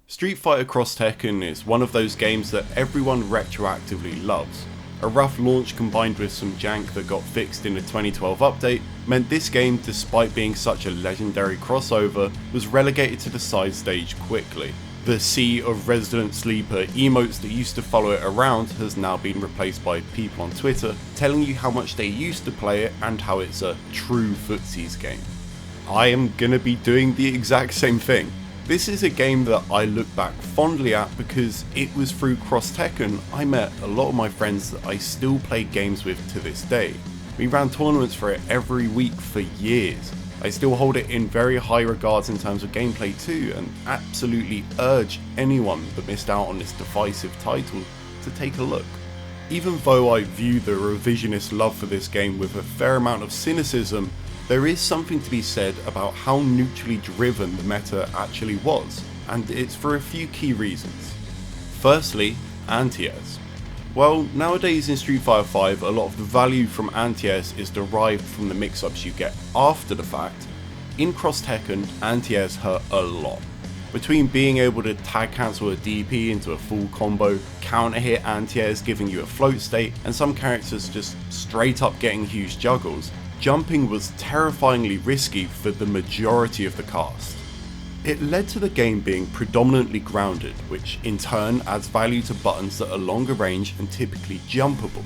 Street Fighter Cross Tekken is one of those games that everyone retroactively loves. A rough launch combined with some jank that got fixed in a 2012 update meant this game, despite being such a legendary crossover, was relegated to the side stage quickly. The sea of resident sleeper emotes that used to follow it around has now been replaced by people on Twitter telling you how much they used to play it and how it's a true footsies game. I am gonna be doing the exact same thing. This is a game that I look back fondly at because it was through Cross Tekken I met a lot of my friends that I still play games with to this day. We ran tournaments for it every week for years. I still hold it in very high regards in terms of gameplay too, and absolutely urge anyone that missed out on this divisive title to take a look. Even though I view the revisionist love for this game with a fair amount of cynicism, there is something to be said about how neutrally driven the meta actually was, and it's for a few key reasons. Firstly, anti-airs. Well, nowadays in Street Fighter V, a lot of the value from anti-airs is derived from the mix-ups you get after the fact. In Cross Tekken, anti-airs hurt a lot. Between being able to tag cancel a DP into a full combo, counter hit anti-airs giving you a float state, and some characters just straight up getting huge juggles, jumping was terrifyingly risky for the majority of the cast. It led to the game being predominantly grounded, which in turn adds value to buttons that are longer range and typically jumpable.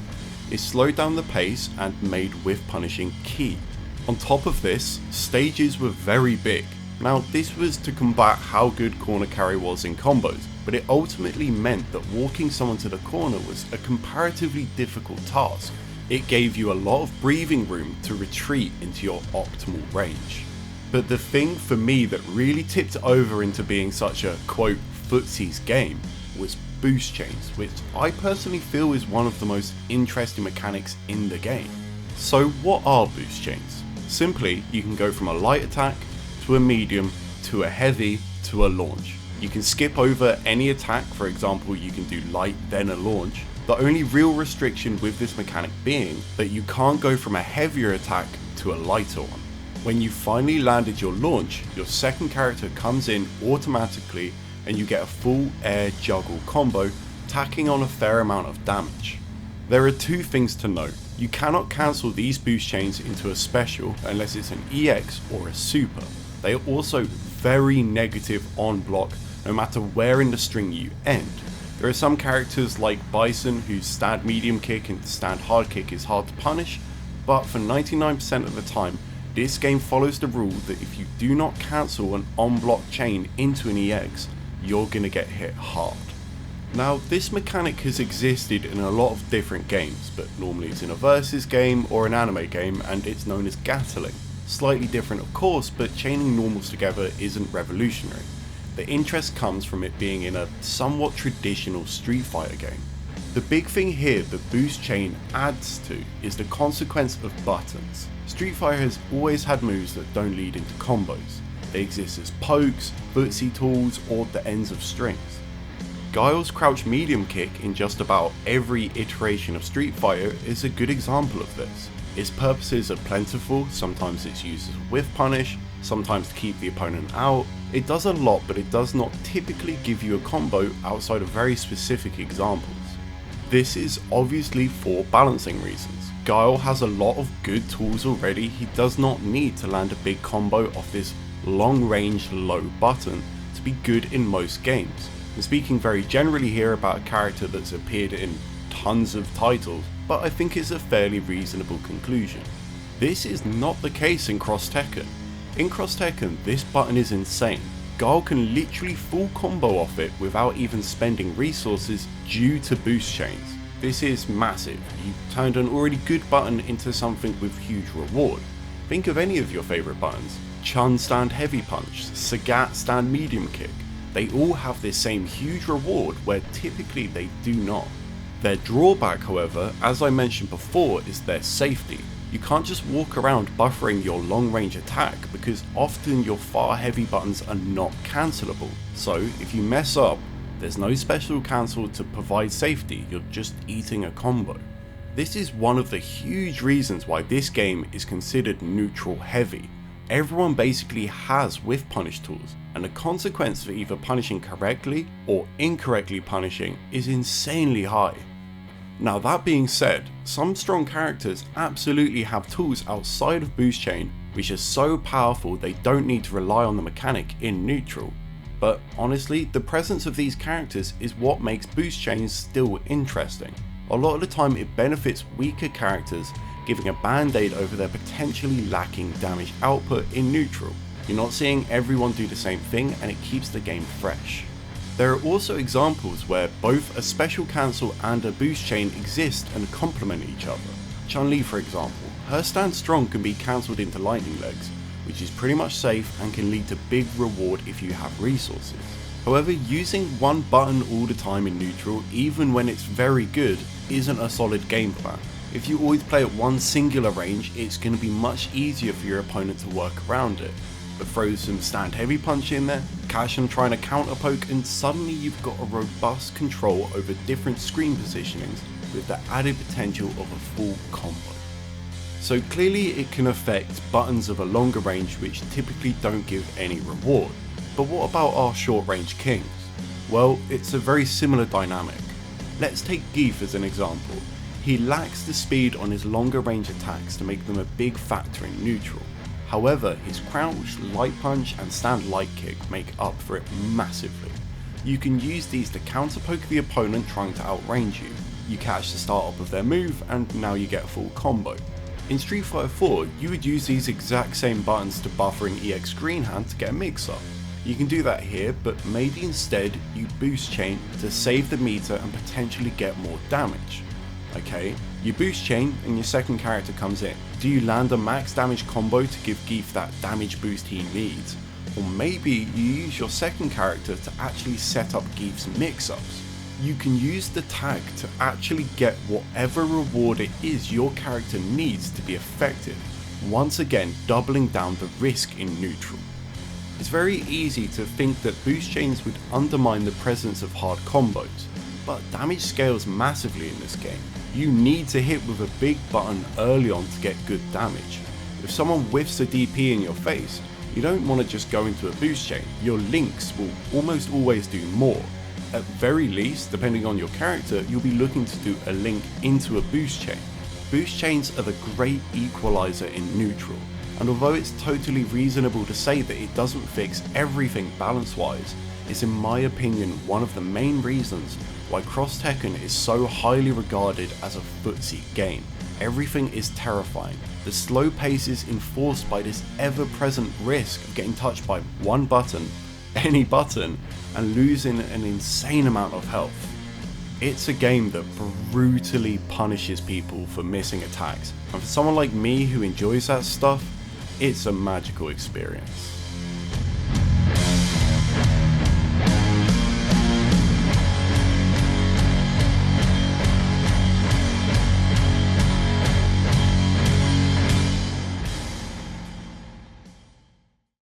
It slowed down the pace and made whiff punishing key. On top of this, stages were very big. Now this was to combat how good corner carry was in combos, but it ultimately meant that walking someone to the corner was a comparatively difficult task. It gave you a lot of breathing room to retreat into your optimal range. But the thing for me that really tipped it over into being such a quote footsies game was boost chains, which I personally feel is one of the most interesting mechanics in the game. So what are boost chains? Simply, you can go from a light attack to a medium to a heavy to a launch. You can skip over any attack, for example you can do light then a launch. The only real restriction with this mechanic being that you can't go from a heavier attack to a lighter one. When you finally landed your launch, your second character comes in automatically and you get a full air juggle combo, tacking on a fair amount of damage. There are two things to note. You cannot cancel these boost chains into a special unless it's an EX or a super. They are also very negative on block no matter where in the string you end. There are some characters like Bison whose stand medium kick and stand hard kick is hard to punish, but for 99% of the time, this game follows the rule that if you do not cancel an on-block chain into an EX, you're gonna get hit hard. Now this mechanic has existed in a lot of different games, but normally it's in a versus game or an anime game and it's known as gatling. Slightly different of course, but chaining normals together isn't revolutionary. The interest comes from it being in a somewhat traditional Street Fighter game. The big thing here the boost chain adds to is the consequence of buttons. Street Fighter has always had moves that don't lead into combos. They exist as pokes, footsie tools, or the ends of strings. Guile's crouch medium kick in just about every iteration of Street Fighter is a good example of this. Its purposes are plentiful, sometimes it's used as a whiff punish, sometimes to keep the opponent out. It does a lot, but it does not typically give you a combo outside of very specific examples. This is obviously for balancing reasons. Guile has a lot of good tools already, he does not need to land a big combo off this long range low button to be good in most games. I'm speaking very generally here about a character that's appeared in tons of titles, but I think it's a fairly reasonable conclusion. This is not the case in Cross Tekken. In Cross Tekken, this button is insane. Guile can literally full combo off it without even spending resources due to boost chains. This is massive. You turned an already good button into something with huge reward. Think of any of your favourite buttons. Chun stand heavy punch, Sagat stand medium kick. They all have this same huge reward where typically they do not. Their drawback however, as I mentioned before, is their safety. You can't just walk around buffering your long range attack because often your far heavy buttons are not cancelable. So if you mess up, there's no special cancel to provide safety, you're just eating a combo. This is one of the huge reasons why this game is considered neutral heavy. Everyone basically has whiff punish tools, and the consequence for either punishing correctly or incorrectly punishing is insanely high. Now that being said, some strong characters absolutely have tools outside of boost chain which are so powerful they don't need to rely on the mechanic in neutral. But honestly, the presence of these characters is what makes boost chains still interesting. A lot of the time it benefits weaker characters, giving a band-aid over their potentially lacking damage output in neutral. You're not seeing everyone do the same thing, and it keeps the game fresh. There are also examples where both a special cancel and a boost chain exist and complement each other. Chun-Li for example, her stand strong can be cancelled into lightning legs, which is pretty much safe and can lead to big reward if you have resources. However, using one button all the time in neutral, even when it's very good, isn't a solid game plan. If you always play at one singular range, it's going to be much easier for your opponent to work around it. But throw some stand heavy punch in there, catch them trying to counter poke, and suddenly you've got a robust control over different screen positionings with the added potential of a full combo. So clearly it can affect buttons of a longer range which typically don't give any reward. But what about our short range kings? Well, it's a very similar dynamic. Let's take Geef as an example. He lacks the speed on his longer range attacks to make them a big factor in neutral. However, his crouch, light punch and stand light kick make up for it massively. You can use these to counter poke the opponent trying to outrange you. You catch the start up of their move and now you get a full combo. In Street Fighter 4, you would use these exact same buttons to buffer an EX green hand to get a mix up. You can do that here, but maybe instead you boost chain to save the meter and potentially get more damage. Okay, you boost chain and your second character comes in. Do you land a max damage combo to give Geef that damage boost he needs? Or maybe you use your second character to actually set up Geef's mix-ups. You can use the tag to actually get whatever reward it is your character needs to be effective, once again doubling down the risk in neutral. It's very easy to think that boost chains would undermine the presence of hard combos, but damage scales massively in this game. You need to hit with a big button early on to get good damage. If someone whiffs a DP in your face, you don't want to just go into a boost chain. Your links will almost always do more. At very least, depending on your character, you'll be looking to do a link into a boost chain. Boost chains are the great equalizer in neutral, and although it's totally reasonable to say that it doesn't fix everything balance wise, it's in my opinion one of the main reasons why Cross Tekken is so highly regarded as a footsie game. Everything is terrifying. The slow pace is enforced by this ever-present risk of getting touched by one button, any button, and losing an insane amount of health. It's a game that brutally punishes people for missing attacks, and for someone like me who enjoys that stuff, it's a magical experience.